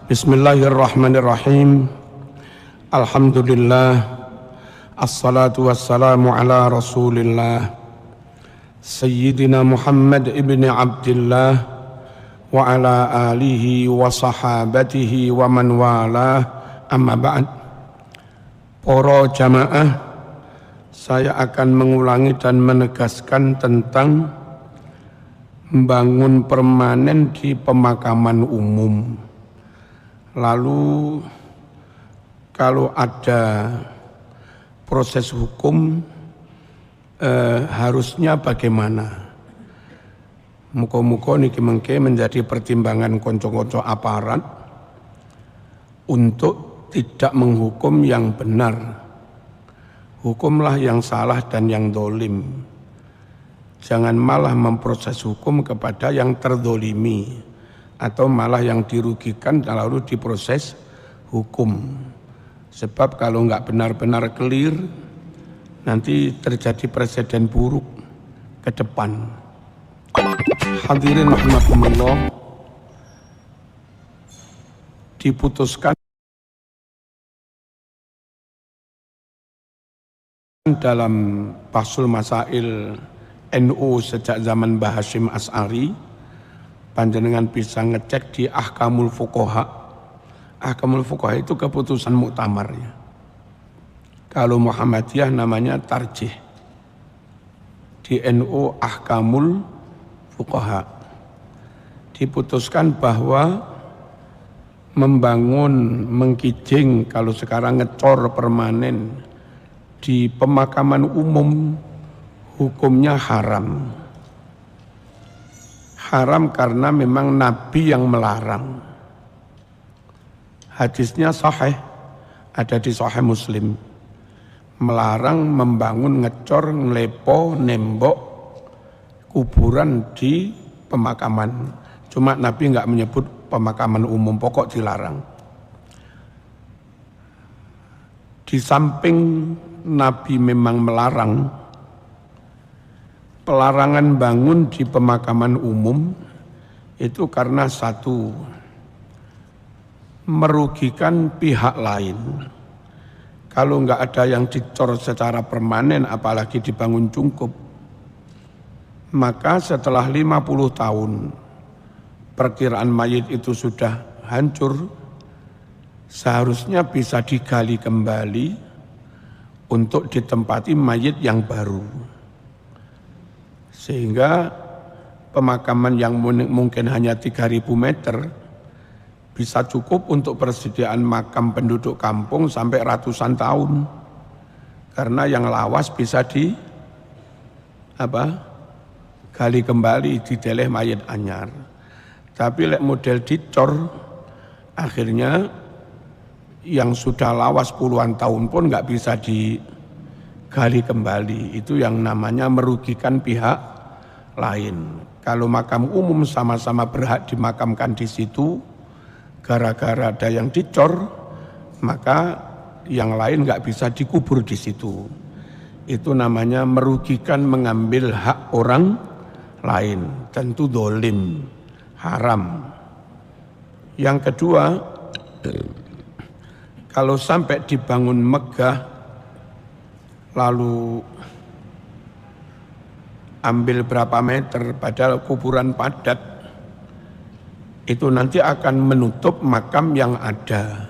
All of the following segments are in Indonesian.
Bismillahirrahmanirrahim. Alhamdulillah. Assalatu wassalamu ala Rasulillah Sayyidina Muhammad ibn Abdillah wa ala alihi wa sahabatihi wa man walah, amma ba'd. Para jamaah, saya akan mengulangi dan menegaskan tentang membangun permanen di pemakaman umum. Lalu kalau ada proses hukum harusnya bagaimana? Muka-muka niki mengke menjadi pertimbangan konco-konco aparat untuk tidak menghukum yang benar. Hukumlah yang salah dan yang dolim. Jangan malah memproses hukum kepada yang terdolimi, atau malah yang dirugikan lalu diproses hukum. Sebab kalau nggak benar-benar clear, nanti terjadi presiden buruk ke depan. Hadirin rahimakumullah, diputuskan dalam Bahsul Masail NU sejak zaman Mbah Hasyim Asy'ari. Panjenengan bisa ngecek di Ahkamul Fuqaha. Ahkamul Fuqaha itu keputusan muktamarnya. Kalau Muhammadiyah namanya tarjih. Di NU Ahkamul Fuqaha diputuskan bahwa membangun, mengkijing, kalau sekarang ngecor permanen di pemakaman umum hukumnya haram. Haram karena memang Nabi yang melarang. Hadisnya sahih, ada di Sahih Muslim. Melarang membangun, ngecor, ngelepo, nembok kuburan di pemakaman. Cuma Nabi enggak menyebut pemakaman umum, pokok dilarang. Di samping Nabi memang melarang, pelarangan bangun di pemakaman umum itu karena satu, merugikan pihak lain. Kalau enggak ada yang dicor secara permanen, apalagi dibangun cungkup, maka setelah 50 tahun perkiraan mayit itu sudah hancur, seharusnya bisa digali kembali untuk ditempati mayit yang baru. Sehingga pemakaman yang mungkin hanya 3.000 meter bisa cukup untuk persediaan makam penduduk kampung sampai ratusan tahun. Karena yang lawas bisa gali kembali, dideleh mayit anyar. Tapi lek model dicor, akhirnya yang sudah lawas puluhan tahun pun nggak bisa digali kembali. Itu yang namanya merugikan pihak lain. Kalau makam umum sama-sama berhak dimakamkan di situ, gara-gara ada yang dicor, maka yang lain nggak bisa dikubur di situ. Itu namanya merugikan, mengambil hak orang lain. Tentu dolim, haram. Yang kedua, kalau sampai dibangun megah, lalu ambil berapa meter padahal kuburan padat, itu nanti akan menutup makam yang ada.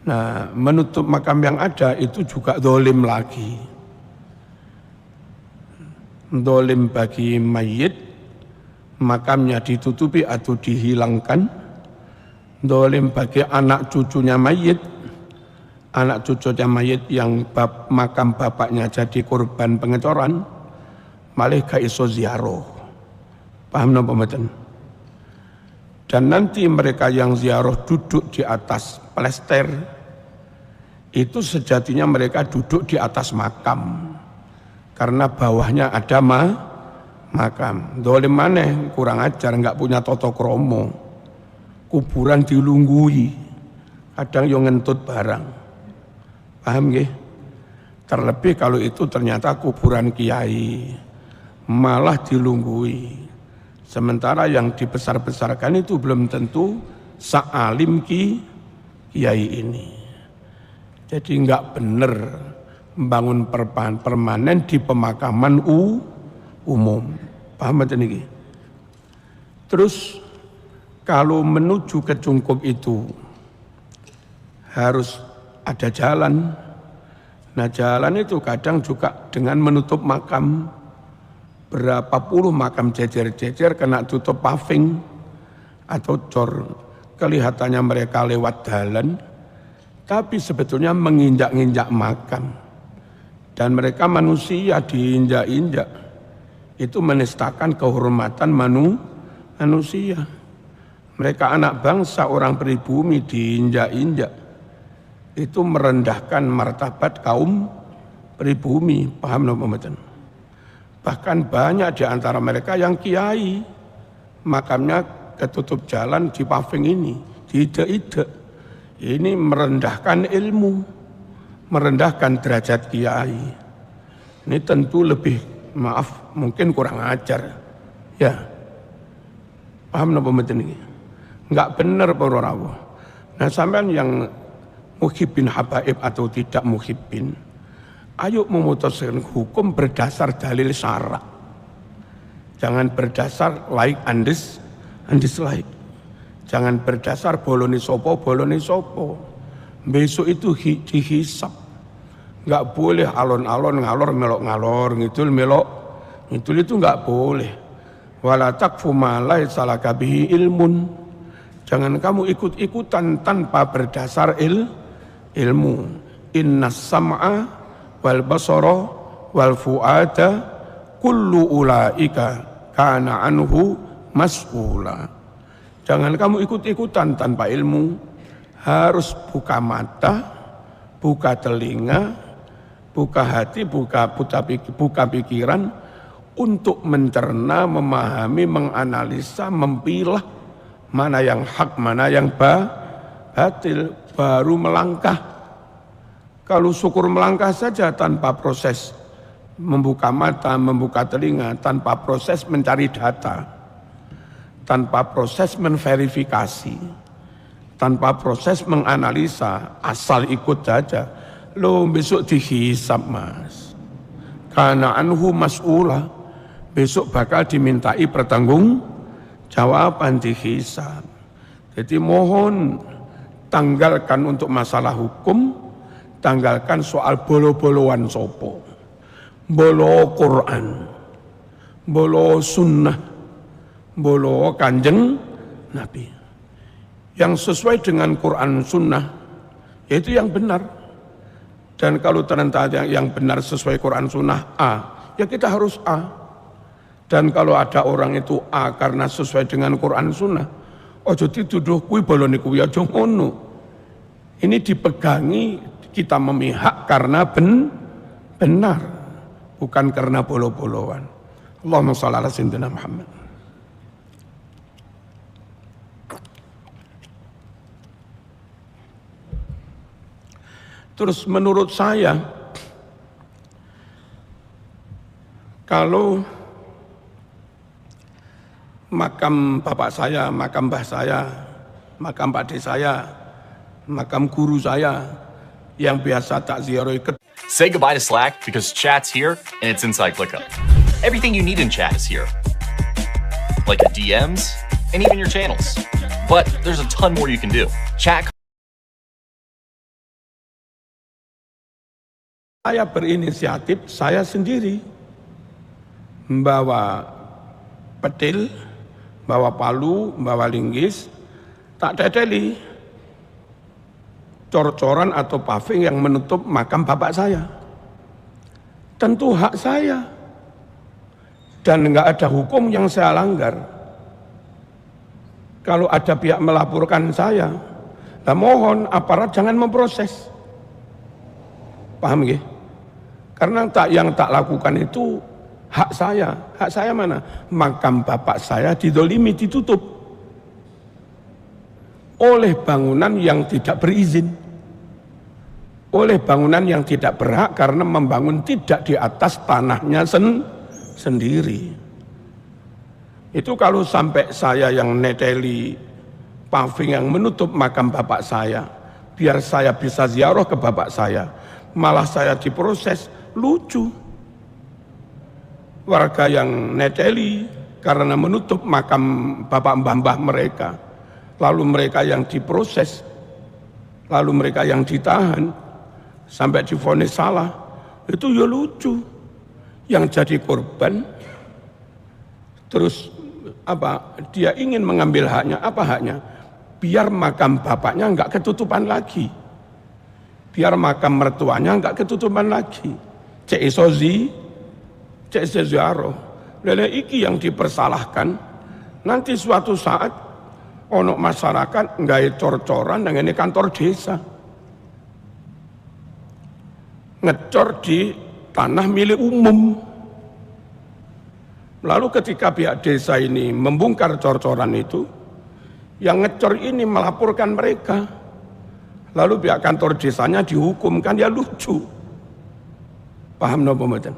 Nah, menutup makam yang ada itu juga dolim lagi. Dolim bagi mayit, makamnya ditutupi atau dihilangkan. Dolim bagi anak cucunya mayit, anak cucunya mayit yang makam bapaknya jadi korban pengecoran, malah gak iso ziarah. Paham napa mboten? Dan nanti mereka yang ziarah duduk di atas plester, itu sejatinya mereka duduk di atas makam, karena bawahnya ada makam. Dolim maneh, kurang ajar, nggak punya toto kromo. Kuburan dilunggui, kadang yang ngentut barang. Paham nggih? Terlebih kalau itu ternyata kuburan kiai, malah dilunggui. Sementara yang dibesar-besarkan itu belum tentu sa'alim kiai ini. Jadi enggak benar membangun permanen di pemakaman umum. Paham betul ini? Terus kalau menuju ke Cungkup itu harus ada jalan. Nah jalan itu kadang juga dengan menutup makam. Berapa puluh makam jejer-jejer kena tutup paving atau cor. Kelihatannya mereka lewat jalan, tapi sebetulnya menginjak-injak makam. Dan mereka manusia diinjak-injak. Itu menistakan kehormatan manusia. Mereka anak bangsa, orang pribumi diinjak-injak. Itu merendahkan martabat kaum pribumi. Paham no pembetan? Bahkan banyak di antara mereka yang kiai, makamnya ketutup jalan di paving ini, diide-ide. Ini merendahkan ilmu, merendahkan derajat kiai. Ini tentu lebih, maaf, mungkin kurang ajar. Ya, paham no pembetan ini? Enggak benar para rawuh. Nah sampean yang muhibbin habaib atau tidak muhibbin, ayo memutuskan hukum berdasar dalil syarak. Jangan berdasar like and dislike. Jangan berdasar boloni sopo. Besok itu dihisap. Enggak boleh alon-alon ngalor melok ngalor, ngidul melok ngidul, itu enggak boleh. Wala taqfu ma laisa laka bihi ilmun. Jangan kamu ikut-ikutan tanpa berdasar ilmu. Innas sam'a wal basara wal fuada kullu ulaika kana anhu mas'ula. Jangan kamu ikut-ikutan tanpa ilmu. Harus buka mata, buka telinga, buka hati, buka pikiran untuk mencerna, memahami, menganalisa, mempilah mana yang hak, mana yang batil, baru melangkah. Kalau syukur melangkah saja tanpa proses membuka mata, membuka telinga, tanpa proses mencari data, tanpa proses menverifikasi, tanpa proses menganalisa, asal ikut saja, lo besok dihisab mas. Karena anhu mas'ula, besok bakal dimintai pertanggungjawaban, dihisab. Jadi mohon tanggalkan untuk masalah hukum, tanggalkan soal bolo-boloan sopo, bolo Quran, bolo sunnah, bolo kanjeng Nabi. Yang sesuai dengan Quran sunnah, yaitu yang benar. Dan kalau ternyata yang benar sesuai Quran sunnah A, ya kita harus A. Dan kalau ada orang itu A karena sesuai dengan Quran sunnah, ojo dituduh kuwi bolone kuwi aja ngono. Ini dipegangi, kita memihak karena benar, bukan karena bolo-boloan. Allahumma shalli ala sayyidina Muhammad. Terus menurut saya, kalau makam bapak saya, makam mbah saya, makam pakde saya, makam guru saya yang biasa tak ziarahi. Say goodbye to Slack because chat's here and it's inside ClickUp. Everything you need in chat is here, like your DMs and even your channels. But there's a ton more you can do. Chat. Saya berinisiatif, saya sendiri membawa petil, bawa palu, bawa linggis, tak teteli cor-coran atau paving yang menutup makam bapak saya. Tentu hak saya, dan enggak ada hukum yang saya langgar. Kalau ada pihak melaporkan saya, nah mohon aparat jangan memproses. Paham nggih? Karena yang tak lakukan itu hak saya. Hak saya mana? Makam bapak saya didolimi, ditutup oleh bangunan yang tidak berizin, oleh bangunan yang tidak berhak karena membangun tidak di atas tanahnya sendiri. Itu kalau sampai saya yang neteli paving yang menutup makam bapak saya, biar saya bisa ziarah ke bapak saya, malah saya diproses, lucu. Warga yang neteli karena menutup makam bapak mbah-mbah mereka, lalu mereka yang diproses, lalu mereka yang ditahan, sampai divonis salah, itu ya lucu. Yang jadi korban, terus dia ingin mengambil haknya, apa haknya? Biar makam bapaknya enggak ketutupan lagi, biar makam mertuanya enggak ketutupan lagi. Cek isozi, cek seziaro. Lele iki yang dipersalahkan. Nanti suatu saat ono masyarakat nggak cor-coran dengan ini kantor desa, ngecor di tanah milik umum. Lalu ketika pihak desa ini membongkar cor-coran itu, yang ngecor ini melaporkan mereka. Lalu pihak kantor desanya dihukumkan, ya lucu. Paham no pembahasan?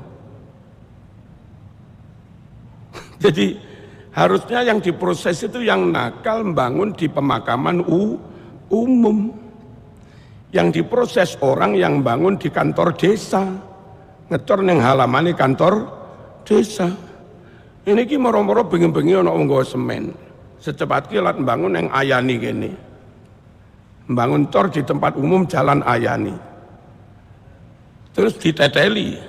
Jadi harusnya yang diproses itu yang nakal membangun di pemakaman umum. Yang diproses orang yang bangun di kantor desa, ngecor neng halaman kantor desa. Ini ki moro-moro bengi-bengi ana wong nggawa semen. Secepat ki lat mbangun neng Ayani kene. Mbangun tor di tempat umum Jalan Ayani. Terus diteteli.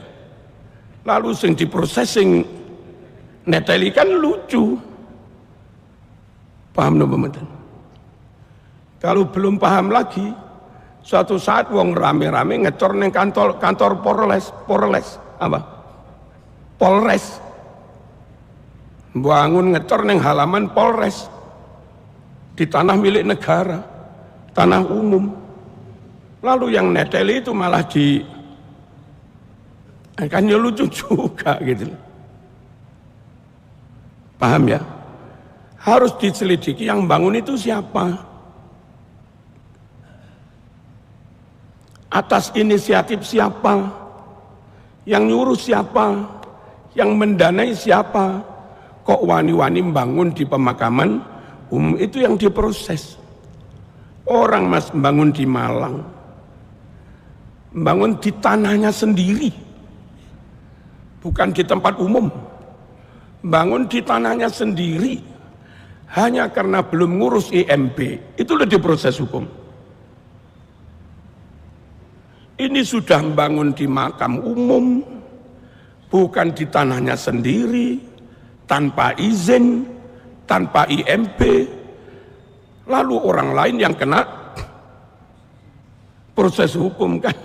Lalu sing diproses sing neteli kan lucu. Paham no pemeten? Kalau belum paham lagi, suatu saat wong rame-rame ngecor neng kantor Polres apa? Polres. Bangun ngecor neng halaman Polres di tanah milik negara, tanah umum. Lalu yang neteli itu malah kan ya lucu juga gitu. Paham ya? Harus diselidiki yang bangun itu siapa, atas inisiatif siapa, yang nyuruh siapa, yang mendanai siapa. Kok wani-wani membangun di pemakaman umum itu yang diproses. Orang mas membangun di Malang, membangun di tanahnya sendiri, bukan di tempat umum. Bangun di tanahnya sendiri, hanya karena belum ngurus IMB, itu udah diproses hukum. Ini sudah membangun di makam umum, bukan di tanahnya sendiri, tanpa izin, tanpa IMB, lalu orang lain yang kena proses hukum kan.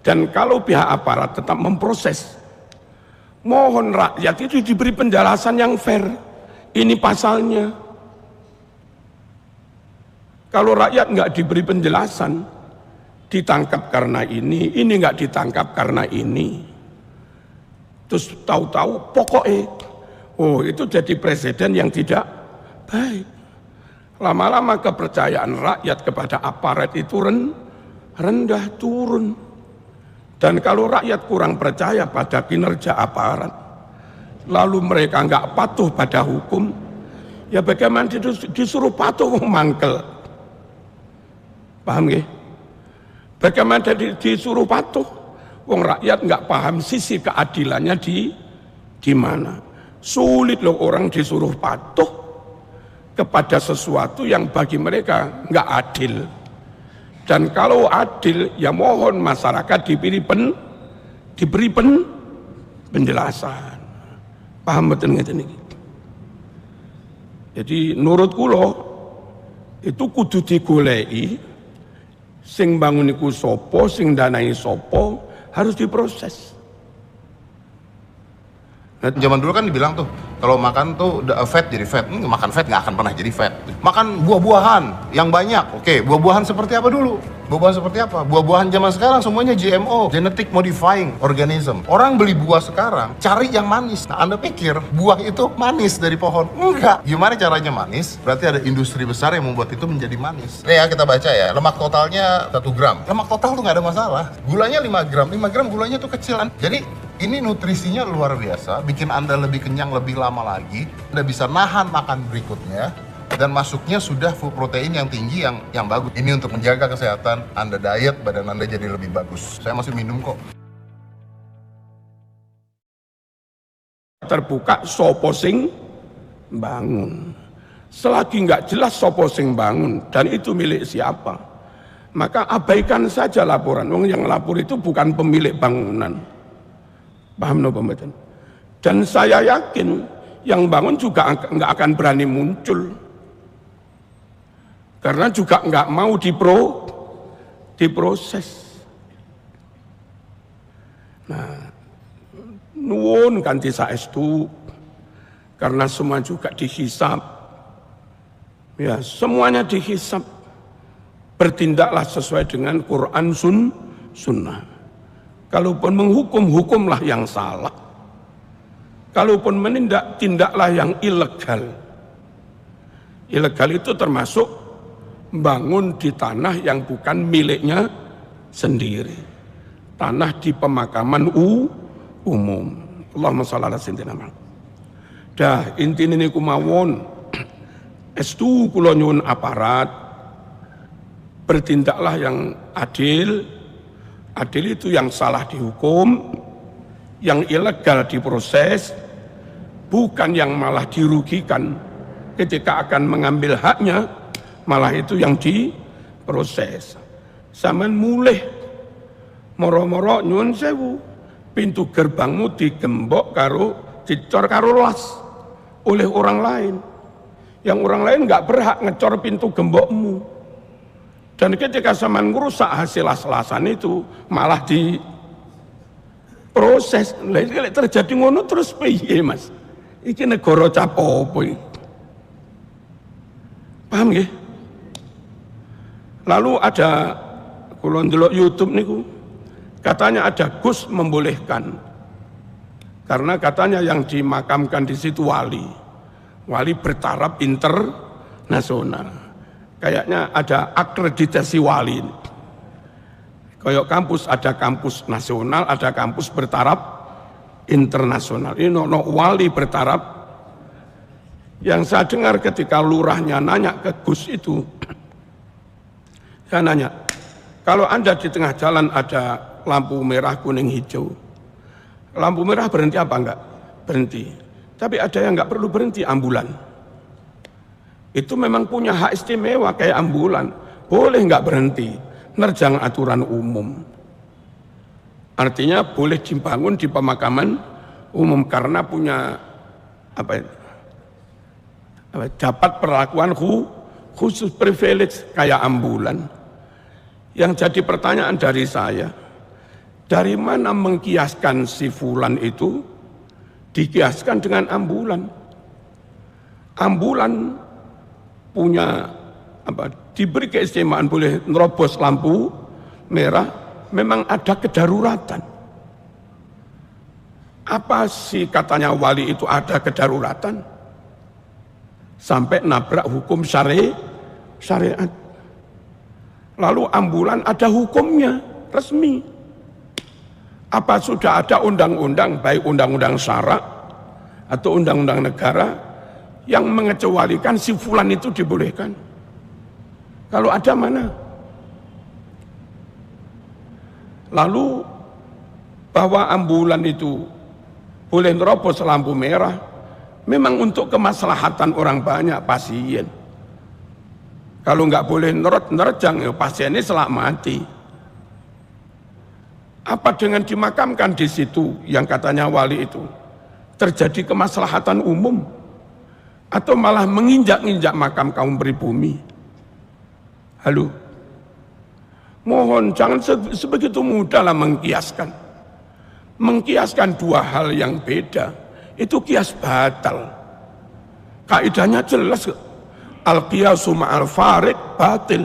Dan kalau pihak aparat tetap memproses, mohon rakyat itu diberi penjelasan yang fair. Ini pasalnya. Kalau rakyat nggak diberi penjelasan, ditangkap karena ini nggak ditangkap karena ini. Terus tahu-tahu pokoknya, oh itu jadi presiden yang tidak baik. Lama-lama kepercayaan rakyat kepada aparat itu rendah turun. Dan kalau rakyat kurang percaya pada kinerja aparat, lalu mereka nggak patuh pada hukum, ya bagaimana disuruh patuh mangkel. Paham nggih? Bagaimana disuruh patuh? Wong rakyat nggak paham sisi keadilannya di mana. Sulit loh orang disuruh patuh kepada sesuatu yang bagi mereka nggak adil. Dan kalau adil, ya mohon masyarakat diberi penjelasan. Paham betul ngeten iki? Jadi nurut kula itu kudu digoleki sing bangun iku sapa, sing danai sapa, harus diproses. Zaman dulu kan dibilang tuh, kalau makan tuh fat jadi fat. Makan fat nggak akan pernah jadi fat. Makan buah-buahan yang banyak. Oke, buah-buahan seperti apa dulu? Buah-buahan seperti apa? Buah-buahan zaman sekarang semuanya GMO, genetic modifying organism. Orang beli buah sekarang, cari yang manis. Nah, Anda pikir buah itu manis dari pohon? Enggak. Gimana caranya manis? Berarti ada industri besar yang membuat itu menjadi manis. Nih ya, kita baca ya. Lemak totalnya 1 gram. Lemak total tuh nggak ada masalah. Gulanya 5 gram. 5 gram gulanya tuh kecil kan? Jadi Ini nutrisinya luar biasa, bikin Anda lebih kenyang lebih lama lagi. Anda bisa nahan makan berikutnya, dan masuknya sudah full protein yang tinggi, yang bagus. Ini untuk menjaga kesehatan Anda, diet, badan Anda jadi lebih bagus. Saya masih minum kok. Terbuka sopo sing bangun. Selagi nggak jelas sopo sing bangun dan itu milik siapa, maka abaikan saja laporan. Wong yang lapor itu bukan pemilik bangunan. Paham no pembetan? Dan saya yakin yang bangun juga nggak akan berani muncul. Karena juga nggak mau diproses. Nah, nuwun kanthi saestu, karena semua juga dihisab. Ya, semuanya dihisab. Bertindaklah sesuai dengan Quran Sunnah. Kalaupun menghukum, hukumlah yang salah. Kalaupun menindak, tindaklah yang ilegal. Ilegal itu termasuk bangun di tanah yang bukan miliknya sendiri, tanah di pemakaman umum. Allahumma shalli ala sayyidina Muhammad. Dah intine niku mawon, estu kula nyuwun aparat bertindaklah yang adil. Adil itu yang salah dihukum, yang ilegal diproses, bukan yang malah dirugikan ketika akan mengambil haknya, malah itu yang diproses. Saman mulih moro-moro nyuwun sewu, pintu gerbangmu digembok karo dicor karo las oleh orang lain, yang orang lain nggak berhak ngecor pintu gembokmu. Dan ketika saman ngerusak hasil las-lasan itu malah diproses. Lek terjadi ngono terus piye Mas? Iki negara cap opo iki? Paham nggih? Lalu ada kula ndelok YouTube niku, katanya ada Gus membolehkan. Karena katanya yang dimakamkan di situ wali bertaraf internasional. Kayaknya ada akreditasi wali. Kayak kampus, ada kampus nasional, ada kampus bertaraf internasional. Ini no wali bertaraf. Yang saya dengar ketika lurahnya nanya ke Gus itu, saya nanya, kalau Anda di tengah jalan ada lampu merah, kuning, hijau, lampu merah berhenti apa enggak? Berhenti. Tapi ada yang enggak perlu berhenti, ambulan. Itu memang punya hak istimewa kayak ambulan. Boleh enggak berhenti, nerjang aturan umum. Artinya boleh dibangun di pemakaman umum karena punya dapat perlakuan khusus privilege kayak ambulan. Yang jadi pertanyaan dari saya, dari mana mengkiaskan si fulan itu dikiaskan dengan ambulan? Ambulan punya diberi keistimewaan boleh nerobos lampu merah, memang ada kedaruratan. Apa sih katanya wali itu ada kedaruratan? Sampai nabrak hukum syariat. Lalu ambulan ada hukumnya resmi. Apa sudah ada undang-undang, baik undang-undang syarak atau undang-undang negara yang mengecualikan si fulan itu dibolehkan? Kalau ada mana? Lalu bahwa ambulan itu boleh nerobos lampu merah memang untuk kemaslahatan orang banyak, pasien. Kalau nggak boleh nerjang, ya pasiennya selak mati. Apa dengan dimakamkan di situ yang katanya wali itu terjadi kemaslahatan umum, atau malah menginjak-injak makam kaum pribumi? Halo, mohon jangan sebegitu mudahlah mengkiaskan dua hal yang beda. Itu kias batal. Kaidahnya jelas, al-qiyasu ma'al farid batil.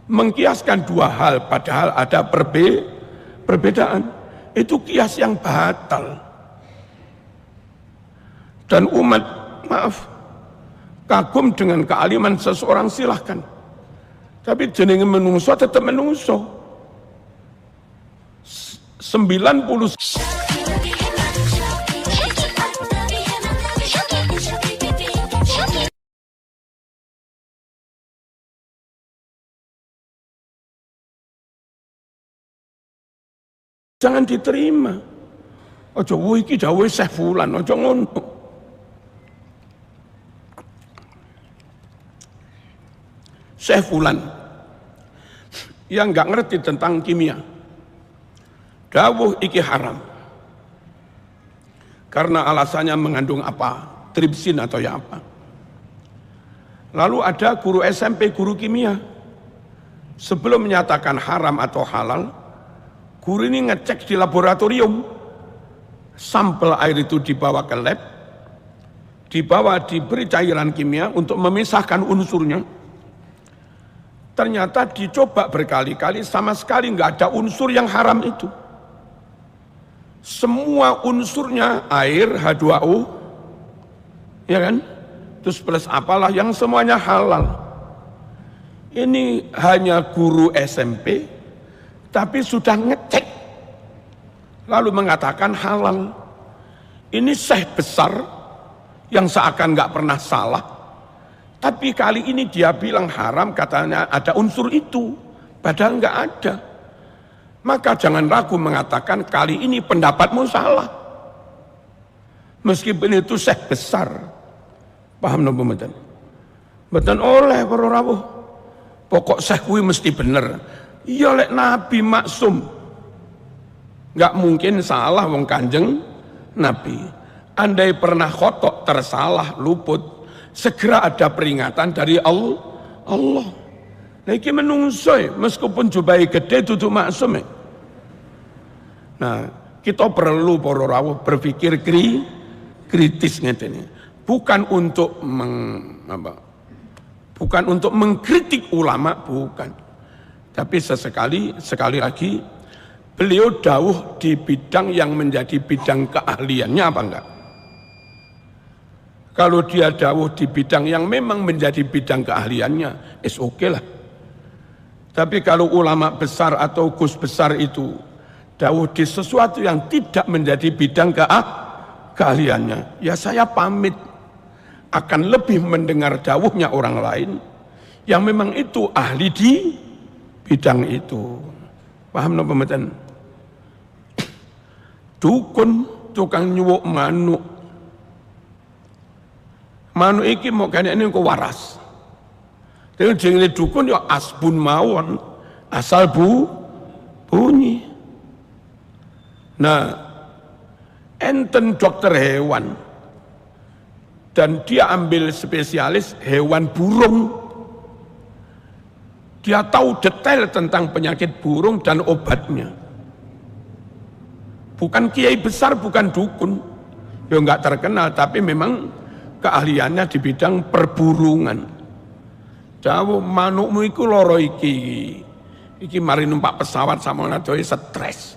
Mengkiaskan dua hal padahal ada perbedaan, itu kias yang batal. Dan umat, maaf, kagum dengan kealiman seseorang silahkan, tapi jenenge menungso tetap menungso. 90 Jangan diterima. Aja iki dawuhe Syekh Fulan, aja ngono. Syekh Fulan yang nggak ngerti tentang kimia, dawuh iki haram. Karena alasannya mengandung apa? Tripsin atau ya apa. Lalu ada guru SMP, guru kimia. Sebelum menyatakan haram atau halal, guru ini ngecek di laboratorium. Sampel air itu dibawa ke lab, diberi cairan kimia untuk memisahkan unsurnya. Ternyata dicoba berkali-kali, sama sekali nggak ada unsur yang haram itu. Semua unsurnya air, H2O, ya kan? Terus plus apalah yang semuanya halal. Ini hanya guru SMP, tapi sudah ngecek, lalu mengatakan halal. Ini syekh besar yang seakan nggak pernah salah, tapi kali ini dia bilang haram, katanya ada unsur itu, padahal nggak ada. Maka jangan ragu mengatakan kali ini pendapatmu salah. Meskipun itu syekh besar. Paham nopo mboten? Mboten oleh para rawuh. Pokok syekh kuwi mesti bener. Iya lek Nabi maksum. Enggak mungkin salah wong Kanjeng Nabi. Andai pernah khotok, tersalah, luput, segera ada peringatan dari Allah. Nah iki menungso meskipun jubai gede duduk maksum. Nah, kita perlu para rawuh berpikir kritis ngene. Bukan untuk bukan untuk mengkritik ulama, bukan. Tapi sekali lagi beliau dawuh di bidang yang menjadi bidang keahliannya apa enggak? Kalau dia dawuh di bidang yang memang menjadi bidang keahliannya, oke lah. Tapi kalau ulama besar atau gus besar itu dawuh di sesuatu yang tidak menjadi bidang keahliannya, ya saya pamit akan lebih mendengar dawuhnya orang lain yang memang itu ahli di bidang itu. Paham napa mboten? Dukun tukang nyuwuk manuk. Manuk iki mau kene engko waras. Dene jenenge dukun ya asbun mawon, asal bunyi. Nah, enten dokter hewan dan dia ambil spesialis hewan burung. Dia tahu detail tentang penyakit burung dan obatnya. Bukan kiai besar, bukan dukun. Ya enggak terkenal, tapi memang keahliannya di bidang perburungan. Jauh manukmu iku loro iki. Iki mari numpak pesawat sama ngadoe stres.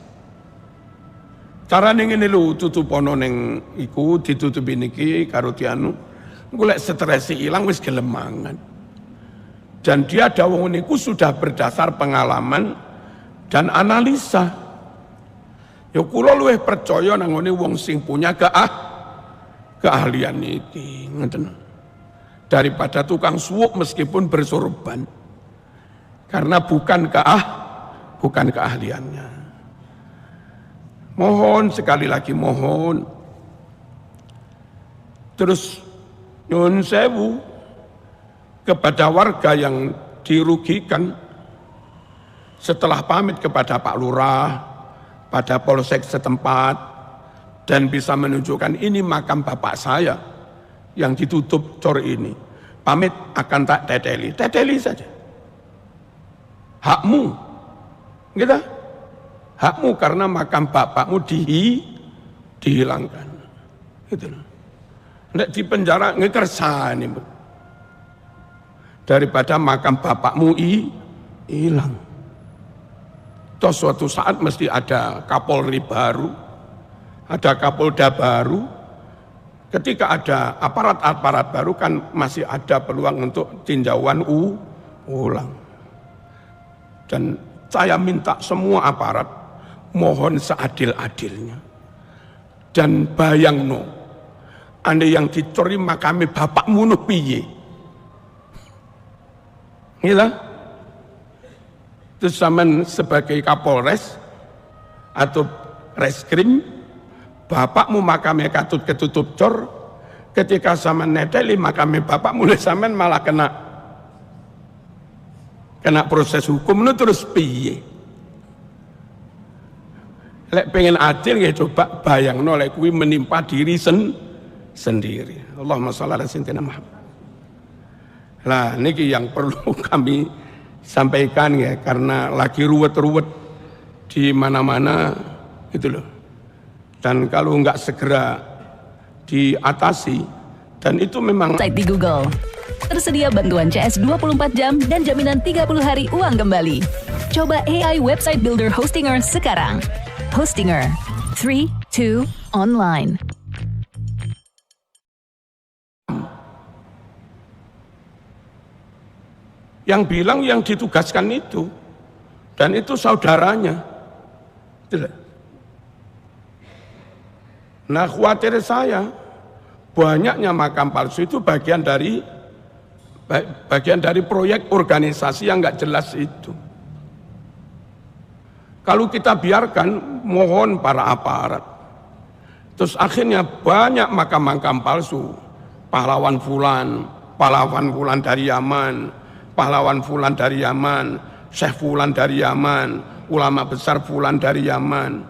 Carane ngene lho, tutupono ning iku ditutupi niki karo dianu. Engko lek stres ilang wis gelem mangan. Dan dia dawuh niku sudah berdasar pengalaman dan analisa. Ya kula luwih percaya nang ngene wong sing punya keahlian iki, ngoten. Daripada tukang suwuk meskipun bersorban. Karena bukan keahliannya. Mohon sekali lagi mohon. Terus nyuwun sewu kepada warga yang dirugikan setelah pamit kepada Pak Lurah, pada polsek setempat dan bisa menunjukkan ini makam bapak saya yang ditutup cor ini. Pamit akan tak teteli saja. Hakmu, gitu. Hakmu karena makam bapakmu dihilangkan. Gitu. Nek di penjara ngekersani. Daripada makam bapakmu hilang. Toh suatu saat mesti ada Kapolri baru, ada Kapolda baru. Ketika ada aparat-aparat baru kan masih ada peluang untuk tinjauan ulang. Dan saya minta semua aparat mohon seadil-adilnya. Dan bayangno, anda yang dicuri makame bapakmu nuh piye? Gila? Terus zaman sebagai Kapolres, atau reskrim, bapakmu makamnya katut ketutup cor, ketika sampean neteli makamnya bapak mulai sampean malah kena proses hukum itu terus piye? Lek pengen adil ya coba bayangno lek kuwi menimpa diri sendiri. Allahumma shalli ala sayyidina Muhammad. Lah niki yang perlu kami sampaikan ya, karena lagi ruwet-ruwet di mana-mana gitu loh. Dan kalau nggak segera diatasi, dan itu memang di Google. Tersedia bantuan CS 24 jam dan jaminan 30 hari uang kembali. Coba AI Website Builder Hostinger sekarang. Hostinger 3, 2, online. Yang bilang yang ditugaskan itu, dan itu saudaranya. Nah khawatir saya, banyaknya makam palsu itu bagian dari proyek organisasi yang nggak jelas itu. Kalau kita biarkan, mohon para aparat, terus akhirnya banyak makam-makam palsu, pahlawan fulan dari Yaman, pahlawan fulan dari Yaman, syekh fulan dari Yaman, ulama besar fulan dari Yaman.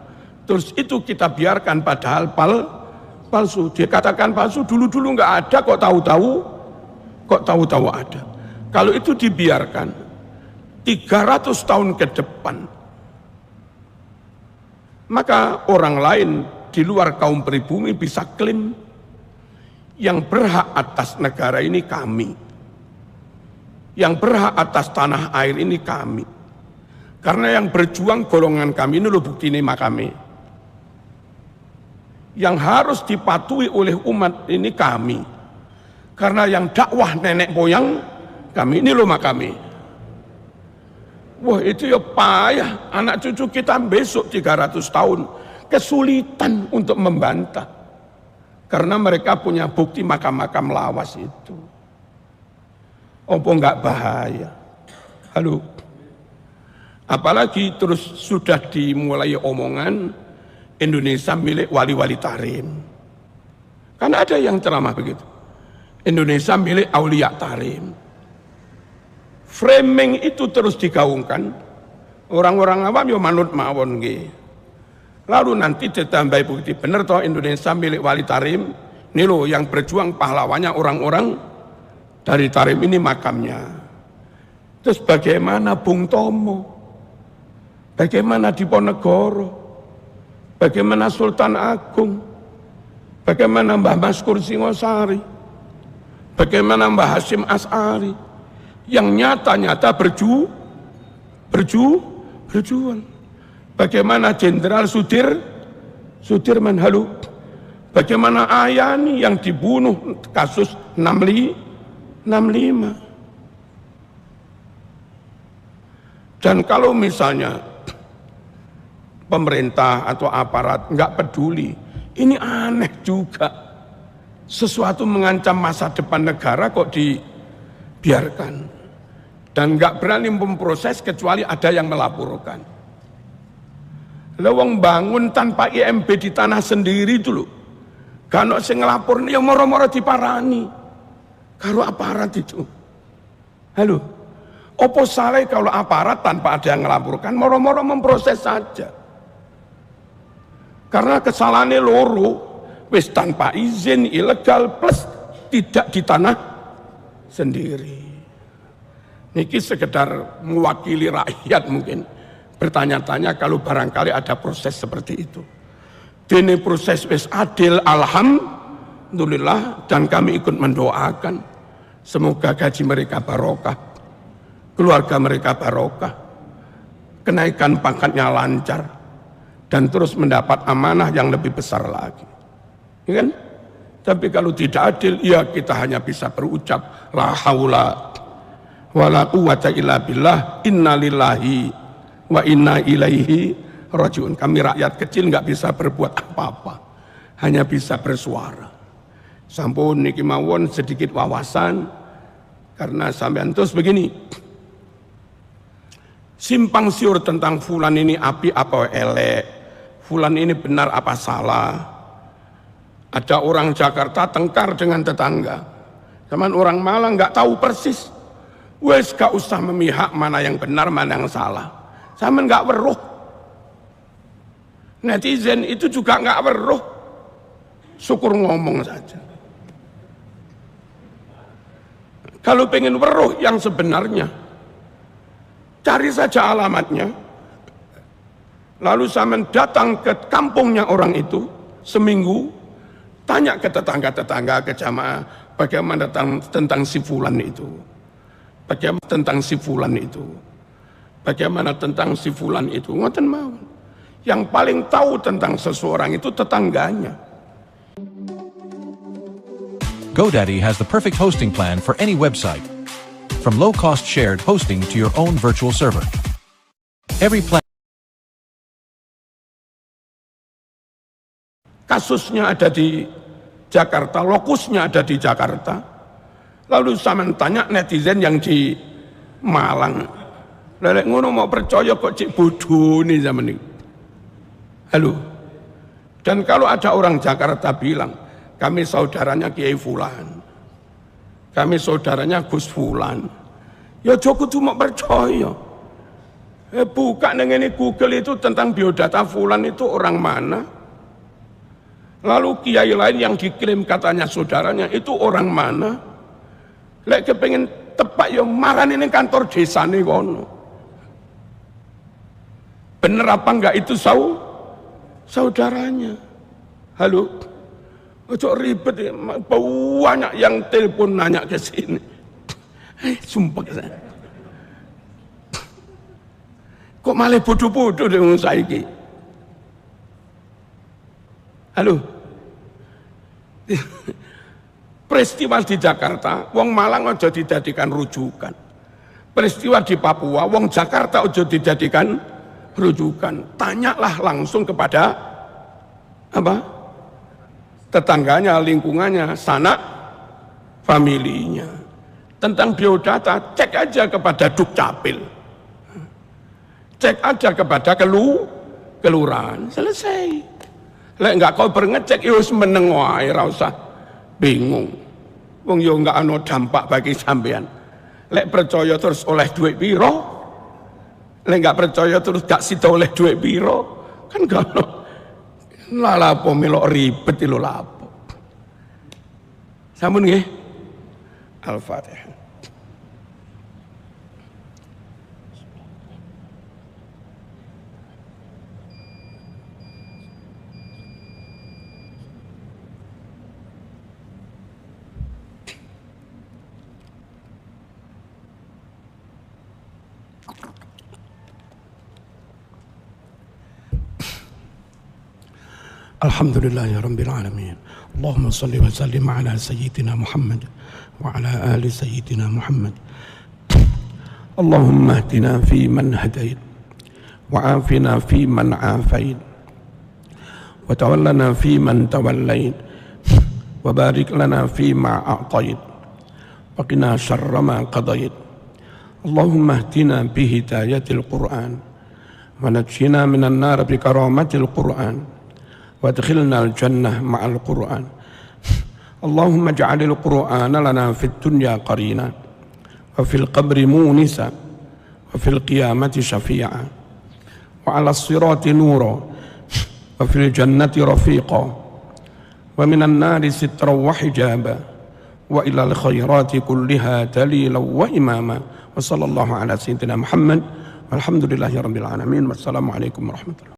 Terus itu kita biarkan padahal palsu. Dikatakan palsu dulu-dulu nggak ada, kok tahu-tahu ada. Kalau itu dibiarkan 300 tahun ke depan, maka orang lain di luar kaum pribumi bisa klaim yang berhak atas negara ini kami, yang berhak atas tanah air ini kami, karena yang berjuang golongan kami ini loh, bukti ini makame, yang harus dipatuhi oleh umat ini kami, karena yang dakwah nenek moyang kami ini loh makame. Wah itu ya payah, anak cucu kita besok 300 tahun kesulitan untuk membantah, karena mereka punya bukti makam-makam lawas itu. Apa enggak bahaya? Halo. Apalagi terus sudah dimulai omongan Indonesia milik wali-wali tarim. Kan ada yang ceramah begitu. Indonesia milik aulia tarim. Framing itu terus digaungkan. Orang-orang awam yo manut mawon nggih. Lalu nanti ditambah bukti bener toh Indonesia milik wali tarim. Ini loh yang berjuang pahlawannya orang-orang dari tarim ini makamnya. Terus bagaimana Bung Tomo? Bagaimana Diponegoro? Bagaimana Sultan Agung? Bagaimana Mbah Maskur Singosari? Bagaimana Mbah Hasyim As'ari? Yang nyata-nyata berjuang. Bagaimana Jenderal Sudirman? Halo. Bagaimana Ayani yang dibunuh kasus 65? Dan kalau misalnya pemerintah atau aparat nggak peduli, ini aneh juga. Sesuatu mengancam masa depan negara kok dibiarkan. Dan nggak berani memproses kecuali ada yang melaporkan. Lewang bangun tanpa IMB di tanah sendiri dulu. Kalau sing ngelapor yang moro-moro diparani. Karo aparat itu. Halo. Opo salah kalau aparat tanpa ada yang melaporkan, moro-moro memproses saja. Karena kesalahannya loro, wis tanpa izin, ilegal, plus tidak di tanah sendiri. Niki sekedar mewakili rakyat mungkin bertanya-tanya kalau barangkali ada proses seperti itu. Dene proses wis adil alhamdulillah, dan kami ikut mendoakan semoga gaji mereka barokah, keluarga mereka barokah, kenaikan pangkatnya lancar, dan terus mendapat amanah yang lebih besar lagi. Ya kan? Tapi kalau tidak adil, ya kita hanya bisa berucap la haula wala quwwata illa billah, innalillahi wa inna ilaihi rajiun. Kami rakyat kecil nggak bisa berbuat apa-apa, hanya bisa bersuara. Sampun niki mawon sedikit wawasan, karena sampean terus begini, simpang siur tentang fulan ini api apa elek, fulan ini benar apa salah. Ada orang Jakarta tengkar dengan tetangga, zaman orang Malang nggak tahu persis. Wes gak usah memihak mana yang benar mana yang salah, zaman nggak weruh. Netizen itu juga nggak weruh, syukur ngomong saja. Kalau pengen weruh yang sebenarnya, cari saja alamatnya, lalu zaman datang ke kampungnya orang itu seminggu, tanya ke tetangga-tetangga, ke jamaah, bagaimana tentang si fulan itu, bagaimana tentang si fulan itu, bagaimana tentang si fulan itu. Ngoten mawon. Yang paling tahu tentang seseorang itu tetangganya. GoDaddy has the perfect hosting plan for any website. From low-cost shared hosting to your own virtual server. Every plan. Kasusnya ada di Jakarta, lokusnya ada di Jakarta. Lalu saya tanya netizen yang di Malang, lelek ngono mau percaya kok cik bodoh nih zaman ini. Halo. Dan kalau ada orang Jakarta bilang, kami saudaranya Kiai Fulan, kami saudaranya Gus Fulan, ya Joko cuma percaya. Buka dengan Google itu tentang biodata Fulan itu orang mana. Lalu kiai lain yang diklaim katanya saudaranya itu orang mana. Lek kepengen tepak ya marah ini kantor desa nih kono. Bener apa enggak itu saudaranya. Halo. Ojo ribet ya, banyak yang telepon nanya ke sini. Sumpah saya. Kok malah bodoh-bodoh dengan saiki? Halo. Peristiwa di Jakarta, wong Malang aja dijadikan rujukan. Peristiwa di Papua, wong Jakarta aja dijadikan rujukan. Tanyalah langsung kepada apa? Tetangganya, lingkungannya, sanak familinya. Tentang biodata, cek aja kepada Dukcapil. Cek aja kepada kelurahan. Selesai. Lek enggak kau berngecek, ya wis meneng wae, ora usah bingung. Wong yo enggak ana dampak bagi sampean. Lek percaya terus oleh duit piro? Lek enggak percaya terus gak sida oleh duit piro? Kan gak ono. Lala apa melok ribet lho lapo. Sampun nggih. Al-Fatihah. Alhamdulillahi Rabbil Alamin. Allahumma salli wa sallim ala Sayyidina Muhammad wa ala ali Sayyidina Muhammad. Allahumma ahdina fi man hadait wa afina fi man afait wa tawallana fi man tawallait wa barik lana fi ma a'tait wa qina syarra ma qadait. Allahumma ahdina bi hidayatil Qur'an wa najjina minan nar bi karamatil Qur'an وادخلنا الجنة مع القرآن. اللهم اجعل القرآن لنا في الدنيا قرينا وفي القبر مونسا وفي القيامة شفيعا وعلى الصراط نورا وفي الجنة رفيقا ومن النار سترا وحجابا وإلى الخيرات كلها دليلا وإماما وصلى الله على سيدنا محمد والحمد لله رب العالمين والسلام عليكم ورحمة الله.